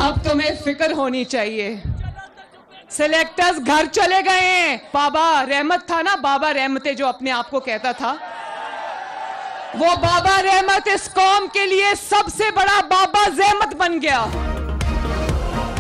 अब तुम्हें फिक्र होनी चाहिए। सिलेक्टर्स घर चले गए हैं। बाबा रहमत था ना, बाबा रहमत जो अपने आप को कहता था, वो बाबा रहमत इस कौम के लिए सबसे बड़ा बाबा ज़हमत बन गया।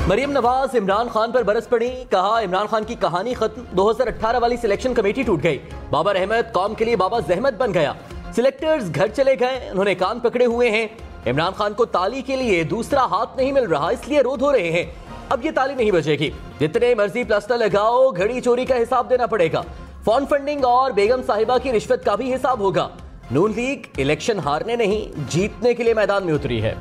मरियम नवाज इमरान खान पर बरस पड़ी, कहा इमरान खान की कहानी खत्म, 2018 वाली सिलेक्शन कमेटी टूट गई, बाबा रहमत कौम के लिए बाबा ज़हमत बन गया। सिलेक्टर्स घर चले गए, उन्होंने कान पकड़े हुए हैं। इमरान खान को ताली के लिए दूसरा हाथ नहीं मिल रहा, इसलिए रोध हो रहे हैं। अब ये ताली नहीं बजेगी, जितने मर्जी प्लास्टर लगाओ, घड़ी चोरी का हिसाब देना पड़ेगा। फंड फंडिंग और बेगम साहिबा की रिश्वत का भी हिसाब होगा। नून लीग इलेक्शन हारने नहीं, जीतने के लिए मैदान में उतरी है।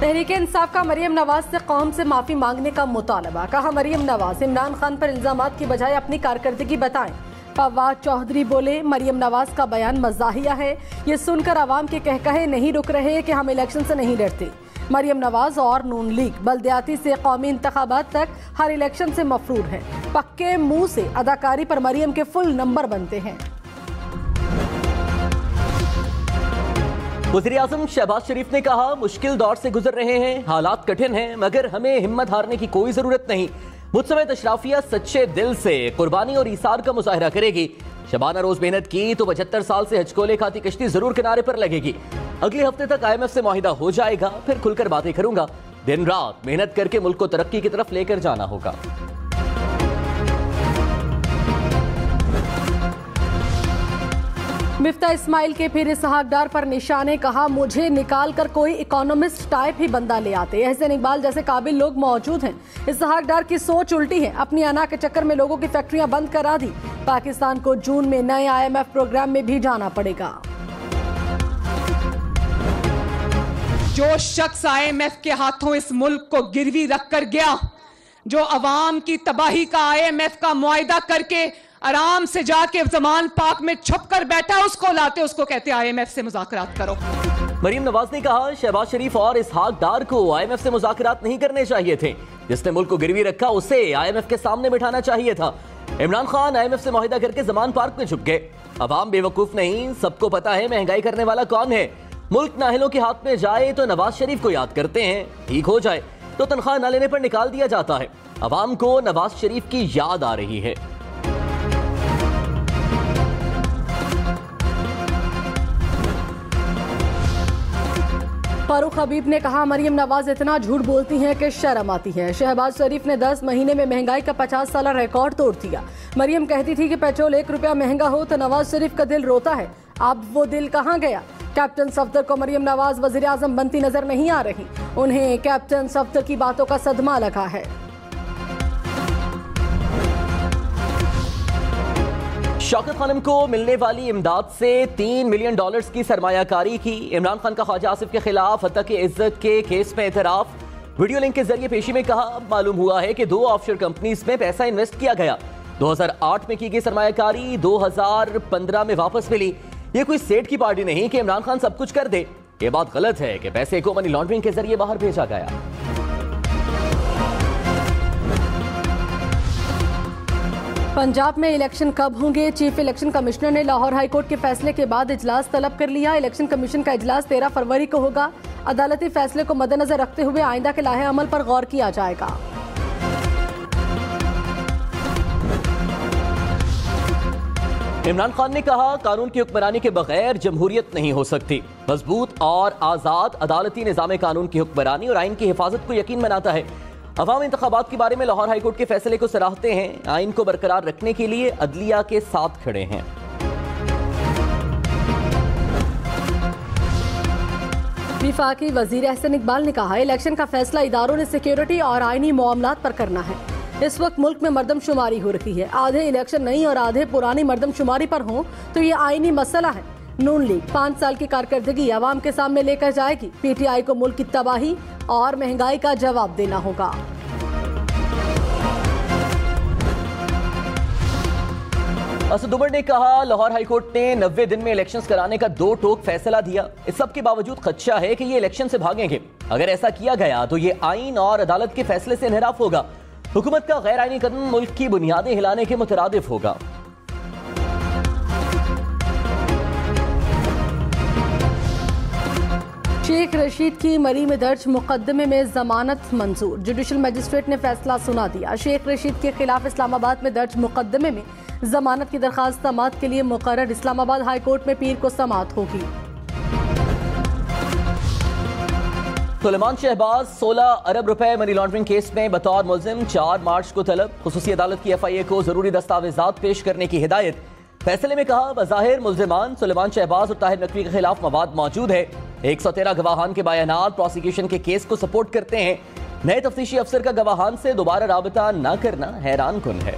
तहरीके इंसाफ का मरियम नवाज से कौम से माफी मांगने का मुतालबा। कहा मरियम नवाज इमरान खान पर इल्जामात की बजाय अपनी कारकर्दगी बताएं। फवाद चौधरी बोले मरियम नवाज का बयान मज़ाहिया है, ये सुनकर आवाम के कहकहे नहीं रुक रहे कि हम इलेक्शन से नहीं डरते। मरियम नवाज और नून लीग बल्दियाती से कौमी इंतखाबात तक हर इलेक्शन से मफरूर है। पक्के मुंह से अदाकारी पर मरियम के फुल नंबर बनते हैं। वज़ीर आज़म शहबाज शरीफ ने कहा मुश्किल दौर से गुजर रहे हैं, हालात कठिन हैं, मगर हमें हिम्मत हारने की कोई जरूरत नहीं। मुझ समेत अशराफिया सच्चे दिल से कुर्बानी और ईसार का मुजाहरा करेगी। शबाना रोज मेहनत की तो 75 साल से हजकोले खाती कश्ती जरूर किनारे पर लगेगी। अगले हफ्ते तक IMF से मुआहिदा हो जाएगा, फिर खुलकर बातें करूंगा। दिन रात मेहनत करके मुल्क को तरक्की की तरफ लेकर जाना होगा। मिफ्ता इस्माइल के फिर इसहाक डार पर निशाने। कहा मुझे निकाल कर कोई इकोनॉमिस्ट टाइप ही बंदा ले आते, एहसन इकबाल जैसे काबिल लोग मौजूद हैं। इसहाक डार की सोच उल्टी है, अपनी अना के चक्कर में लोगों की फैक्ट्रियां बंद करा दी। पाकिस्तान को जून में नए IMF प्रोग्राम में भी जाना पड़ेगा। जो शख्स IMF के हाथों इस मुल्क को गिरवी रख कर गया, जो अवाम की तबाही का IMF का मुआहिदा करके आराम से जाके जमान पाक में छुप कर बैठा, उसको लाते, उसको कहते IMF से मुज़ाकरात करो। मरियम नवाज ने कहा शहबाज शरीफ और इसहाक डार को IMF से मुज़ाकरात नहीं करने चाहिए थे। जिसने मुल्क को गिरवी रखा उसे IMF के सामने बिठाना चाहिए था। इमरान खान IMF से मुआहिदा करके जमान पार्क में छुप गए। अवाम बेवकूफ नहीं, सबको पता है महंगाई करने वाला कौन है। मुल्क नाहिलों के हाथ में जाए तो नवाज शरीफ को याद करते हैं, ठीक हो जाए तो तनख्वाह न लेने पर निकाल दिया जाता है। अवाम को नवाज शरीफ की याद आ रही है। फारूक हबीब ने कहा मरियम नवाज इतना झूठ बोलती हैं कि शर्म आती है। शहबाज शरीफ ने 10 महीने में महंगाई का 50 साल रिकॉर्ड तोड़ दिया। मरियम कहती थी कि पेट्रोल 1 रुपया महंगा हो तो नवाज शरीफ का दिल रोता है, अब वो दिल कहाँ गया। कैप्टन सफदर को मरियम नवाज वजीर आजम बनती नजर नहीं आ रही, उन्हें कैप्टन सफदर की बातों का सदमा लगा है। शौकत खानम को मिलने वाली इमदाद से $3 मिलियन की सरमायाकारी की। इमरान खान का ख्वाजा आसिफ के खिलाफ हत्या की इज्जत के केस में एतराफ। वीडियो लिंक के जरिए पेशी में कहा मालूम हुआ है कि 2 ऑफशोर कंपनीज में पैसा इन्वेस्ट किया गया। 2008 में की गई सरमायाकारी 2015 में वापस मिली। ये कोई सेठ की पार्टी नहीं कि इमरान खान सब कुछ कर दे। ये बात गलत है कि पैसे को मनी लॉन्ड्रिंग के जरिए बाहर भेजा गया। पंजाब में इलेक्शन कब होंगे? चीफ इलेक्शन कमिश्नर ने लाहौर हाईकोर्ट के फैसले के बाद इजलास तलब कर लिया। इलेक्शन कमीशन का इजलास 13 फरवरी को होगा। अदालती फैसले को मद्देनजर रखते हुए आइंदा के लाहे अमल पर गौर किया जाएगा। इमरान खान ने कहा कानून की हुक्मरानी के बगैर जमहूरियत नहीं हो सकती। मजबूत और आजाद अदालती निजाम कानून की हुक्मरानी और आइन की हिफाजत को यकीन बनाता है। अवामी इंतखाबात के बारे में लाहौर हाईकोर्ट के फैसले को सराहते हैं। आइन को बरकरार रखने के लिए अदलिया के साथ खड़े हैं। वफाकी वजीर एहसन इकबाल ने कहा इलेक्शन का फैसला इदारों ने सिक्योरिटी और आइनी मामलात पर करना है। इस वक्त मुल्क में मर्दमशुमारी हो रही है, आधे इलेक्शन नहीं और आधे पुरानी मर्दमशुमारी पर हों तो ये आइनी मसला है। नून लीग 5 साल की कारकर्दगी अवाम के सामने लेकर जाएगी। PTI को मुल्क की तबाही और महंगाई का जवाब देना होगा। असद उमर ने कहा लाहौर हाईकोर्ट ने 90 दिन में इलेक्शंस कराने का 2 टोक फैसला दिया। इस सब के बावजूद खदशा है कि ये इलेक्शन से भागेंगे। अगर ऐसा किया गया तो ये आइन और अदालत के फैसले से इनहराफ होगा। हुकूमत का गैर आइनी कदम मुल्क की बुनियादें हिलाने के मुतरादिफ होगा। शेख रशीद की मरी में दर्ज मुकदमे में जमानत मंजूर। जुडिशल मजिस्ट्रेट ने फैसला सुना दिया। शेख रशीद के खिलाफ इस्लामाबाद में दर्ज मुकदमे में जमानत की दरखास्त समाअत के लिए मुकर्रर। इस्लामाबाद हाई कोर्ट में पीर को समाअत होगी। सुलेमान शहबाज 16 अरब रुपए मनी लॉन्ड्रिंग केस में बतौर मुल्जिम 4 मार्च को तलब। खुसूसी अदालत की FIA को जरूरी दस्तावेजात पेश करने की हिदायत। फैसले में कहा बज़ाहिर मुल्जिमान सुलेमान शहबाज और ताहिर नकवी के खिलाफ मवाद मौजूद है। 113 गवाहान के बयानात प्रोसिक्यूशन के केस को सपोर्ट करते हैं। नए तफ्तीशी अफसर का गवाहान से दोबारा राबता न करना हैरान कुन है।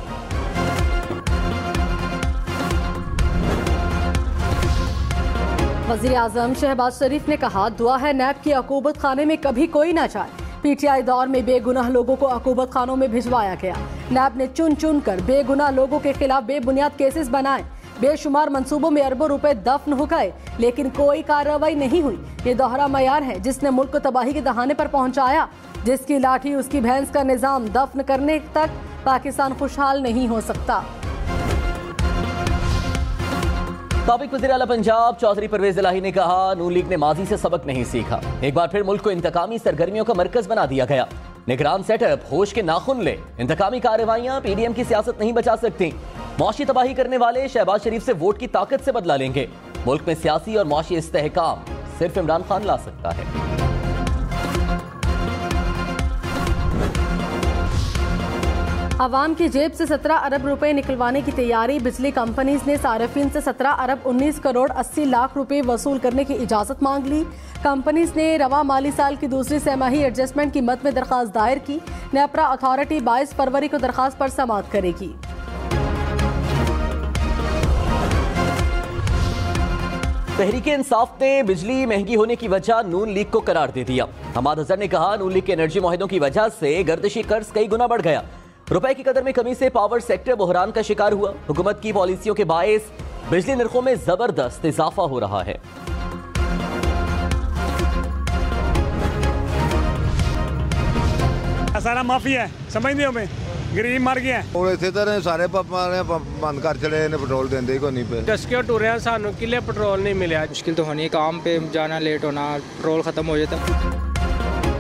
वज़ीर आज़म शहबाज शरीफ ने कहा दुआ है नैब की अकूबत खाने में कभी कोई ना जाए। PTI दौर में बेगुनाह लोगों को अकूबत खानों में भिजवाया गया। नैब ने चुन चुन कर बेगुनाह लोगों के खिलाफ बेबुनियाद केसेस बनाए। बेशुमार मंसूबों में अरबों रुपए दफन हो गए लेकिन कोई कार्रवाई नहीं हुई। ये दोहरा मयार है जिसने मुल्क को तबाही के दहाने पर पहुंचाया। जिसकी लाठी उसकी भैंस का निजाम दफन करने तक पाकिस्तान खुशहाल नहीं हो सकता। साबिक वज़ीर आला पंजाब चौधरी परवेज इलाही ने कहा नून लीग ने माजी से सबक नहीं सीखा। एक बार फिर मुल्क को इंतकामी सरगर्मियों का मरकज बना दिया गया। निगरान सेटअप होश के नाखुन ले। इंतकामी कार्रवाइयां PDM की सियासत नहीं बचा सकती। मौशी तबाही करने वाले शहबाज शरीफ से वोट की ताकत से बदला लेंगे। मुल्क में सियासी और मौशी इस्तेहकाम सिर्फ इमरान खान ला सकता है। अवाम की जेब से 17 अरब रुपए निकलवाने की तैयारी। बिजली कंपनीज ने सार्फिन से 17 अरब 19 करोड़ 80 लाख रुपए वसूल करने की इजाजत मांग ली। कंपनीज ने रवा माली साल की दूसरी सहमाही एडजस्टमेंट की मद में दरखास्त दायर की। नेपरा अथॉरिटी 22 फरवरी को दरखास्त पर समाअत करेगी। तहरीक इंसाफ ने बिजली महंगी होने की वजह नून लीग को करार दे दिया। हमाद अजहर ने कहा नून लीग के एनर्जी मुआहिदों की वजह से गर्दिशी कर्ज कई गुना बढ़ गया। रुपए की कदर में कमी से पावर सेक्टर बहरान का शिकार हुआ। हुकूमत की पॉलिसियों के बायस बिजली नरखों में जबरदस्त इजाफा हो रहा है। सारा माफी है समझते हो मैं गरीब मर गया और इसे तरह सारे बंद कर चले पेट्रोल देंगे को नहीं पे डस्के टूरे हैं सानू किले पेट्रोल नहीं मिले। मुश्किल तो होनी काम पे जाना लेट होना पेट्रोल खत्म हो जाता।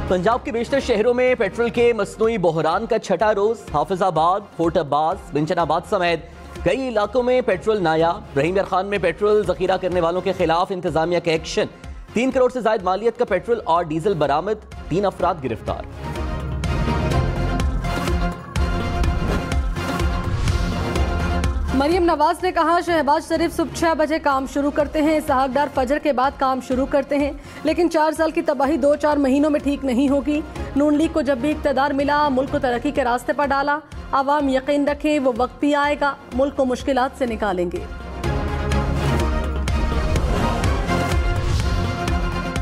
पंजाब के बेशतर शहरों में पेट्रोल के मसनूई बहरान का छठा रोज। हाफिजाबाद, फोर्ट अब्बास, बिंचनाबाद समेत कई इलाकों में पेट्रोल नायाब। रहीम यार खान में पेट्रोल जखीरा करने वालों के खिलाफ इंतजामिया का एक्शन। 3 करोड़ से ज्यादा मालियत का पेट्रोल और डीजल बरामद। 3 अफराद गिरफ्तार। मरियम नवाज ने कहा शहबाज शरीफ सुबह 6 बजे काम शुरू करते हैं। इसहाकडार फजर के बाद काम शुरू करते हैं लेकिन 4 साल की तबाही 2-4 महीनों में ठीक नहीं होगी। नून लीग को जब भी इक़्तिदार मिला मुल्क को तरक्की के रास्ते पर डाला। आवाम यकीन रखें वो वक्त भी आएगा मुल्क को मुश्किलात से निकालेंगे।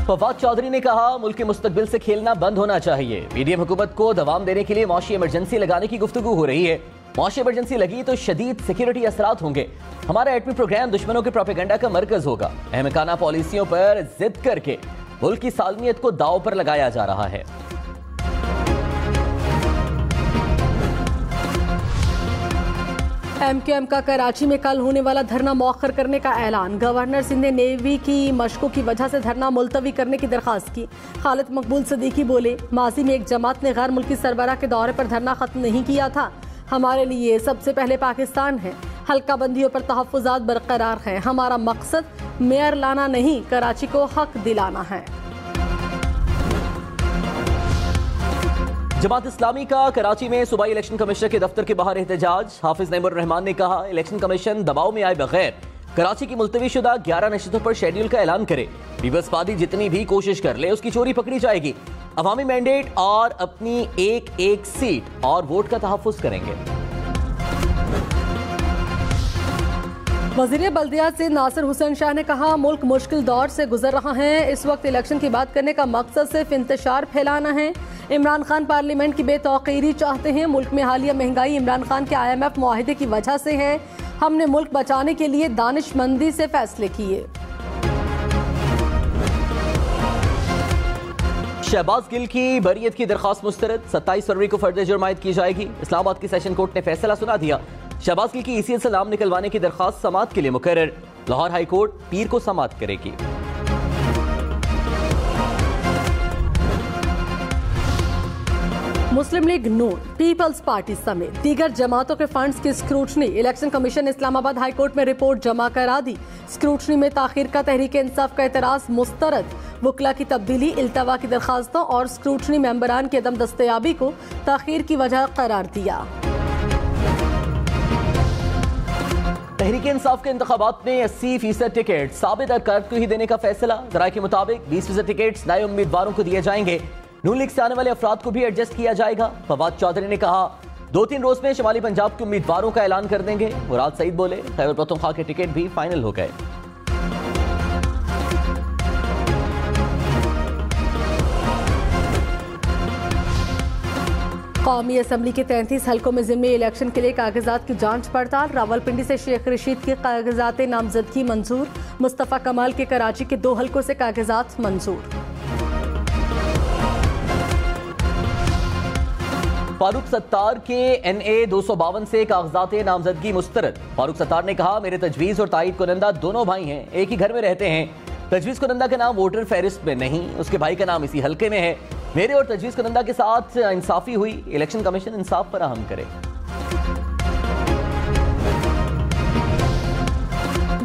फवाद चौधरी ने कहा मुल्क के मुस्तकबिल से खेलना बंद होना चाहिए। PDM हुकूमत को दवाम देने के लिए मौशी इमरजेंसी लगाने की गुफ्तगू हो रही है। मौशी इमरजेंसी लगी तो शदीद सिक्योरिटी असरात होंगे। हमारा एटमी प्रोग्राम दुश्मनों के प्रोपेगेंडा का मरकज होगा। अहमकाना पॉलिसियों पर जिद करके मुल्क की सालमियत को दाव पर लगाया जा रहा है। MQM का कराची में कल होने वाला धरना मौखर करने का ऐलान। गवर्नर सिंध ने नेवी की मशकों की वजह से धरना मुलतवी करने की दरखास्त की। खालिद मकबूल सदीकी बोले माजी में एक जमात ने गैर मुल्की सरबराह के दौरे पर धरना खत्म नहीं किया था। हमारे लिए सबसे पहले पाकिस्तान है। हल्का बंदियों पर तहफ़्फ़ुज़ात बरकरार है। हमारा मकसद मेयर लाना नहीं कराची को हक दिलाना है। जमात इस्लामी का कराची में सूबाई इलेक्शन कमिश्नर के दफ्तर के बाहर एहतजाज। हाफिज नईमुर रहमान ने कहा इलेक्शन कमीशन दबाव में आए बगैर कराची की मुलतवी शुदा 11 नशिस्तों पर शेड्यूल का ऐलान करे। पीपल्स पार्टी जितनी भी कोशिश कर ले उसकी चोरी पकड़ी जाएगी। अवामी मैंडेट और अपनी एक सीट और वोट का तहफ़्फ़ुज़ करेंगे। वज़ीर बल्दियात से नासिर हुसैन शाह ने कहा मुल्क मुश्किल दौर से गुजर रहा है। इस वक्त इलेक्शन की बात करने का मकसद सिर्फ इंतशार फैलाना है। इमरान खान पार्लियामेंट की बेतौकीरी चाहते हैं। मुल्क में हालिया महंगाई इमरान खान के IMF मुआहिदे की वजह से है। हमने मुल्क बचाने के लिए दानिशमंदी से फैसले किए। शहबाज गिल की बरियत की दरखास्त मुस्तरद। 27 फरवरी को फर्द जुर्म आयद की जाएगी। इस्लामाबाद की सेशन कोर्ट ने फैसला सुना दिया। शहबाज गिल की ECL से नाम निकलवाने की दरखास्त समाअत के लिए मुकर्रर। लाहौर हाई कोर्ट पीर को समाअत करेगी। मुस्लिम लीग नून, पीपल्स पार्टी समेत दीगर जमातों के फंड्स की स्क्रूटनी। इलेक्शन कमीशन ने इस्लामाबाद हाई कोर्ट में रिपोर्ट जमा करा दी। स्क्रूटनी में ताखीर का तहरीक इंसाफ का एतराज मुस्तरद। वकला की तब्दीली, इल्तवा की दरखास्तों और स्क्रूटनी मेंबरान की अदम दस्तयाबी को ताखीर की वजह करार दिया। तहरीक इंसाफ के इंतखाबात में 80% टिकट साबित अरकात को ही देने का फैसला। जराये के मुताबिक 20% टिकट नए उम्मीदवारों को दिए जाएंगे। नून लीग से आने वाले अफराद को भी एडजस्ट किया जाएगा। फवाद चौधरी ने कहा 2-3 रोज में शुमाली पंजाब के उम्मीदवारों का ऐलान कर देंगे। मुराद सईद बोले खैबर पख्तूनख्वा के टिकट भी फाइनल हो गए। कौमी असम्बली के 33 हलकों में ज़िम्मी इलेक्शन के लिए कागजात की जांच पड़ताल। रावलपिंडी से शेख रशीद के कागजात नामजदगी मंजूर। मुस्तफ़ा कमाल के कराची के 2 हलकों से कागजात मंजूर। फारूक सत्तार के NA 252 से कागजात नामजदगी मुस्तरद। फारूक सत्तार ने कहा मेरे तजवीज़ और तायद कुनंदा दोनों भाई हैं, एक ही घर में रहते हैं। तजवीज़ कुनंदा का नाम वोटर फहरिस्त में नहीं, उसके भाई का नाम इसी हल्के में है। मेरे और तजवीज़ कुनंदा के साथ इंसाफी हुई। इलेक्शन कमीशन इंसाफ फराहम करे।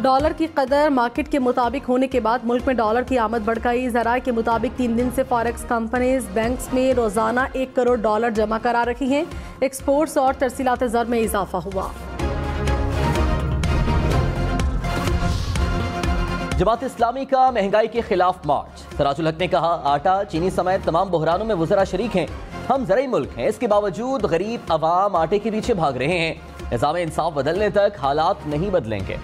डॉलर की कदर मार्केट के मुताबिक होने के बाद मुल्क में डॉलर की आमद बढ़ गई। ज़राए के मुताबिक 3 दिन से फॉरेक्स कंपनीज बैंक्स में रोजाना 1 करोड़ डॉलर जमा करा रही हैं। एक्सपोर्ट्स और तरसीलात ज़र में इजाफा हुआ। जमात इस्लामी का महंगाई के खिलाफ मार्च। सराजुल हक ने कहा आटा, चीनी समेत तमाम बहरानों में वज़रा शरीक हैं। हम ज़राई मुल्क हैं, इसके बावजूद गरीब अवाम आटे के पीछे भाग रहे हैं। निज़ाम इंसाफ बदलने तक हालात नहीं बदलेंगे।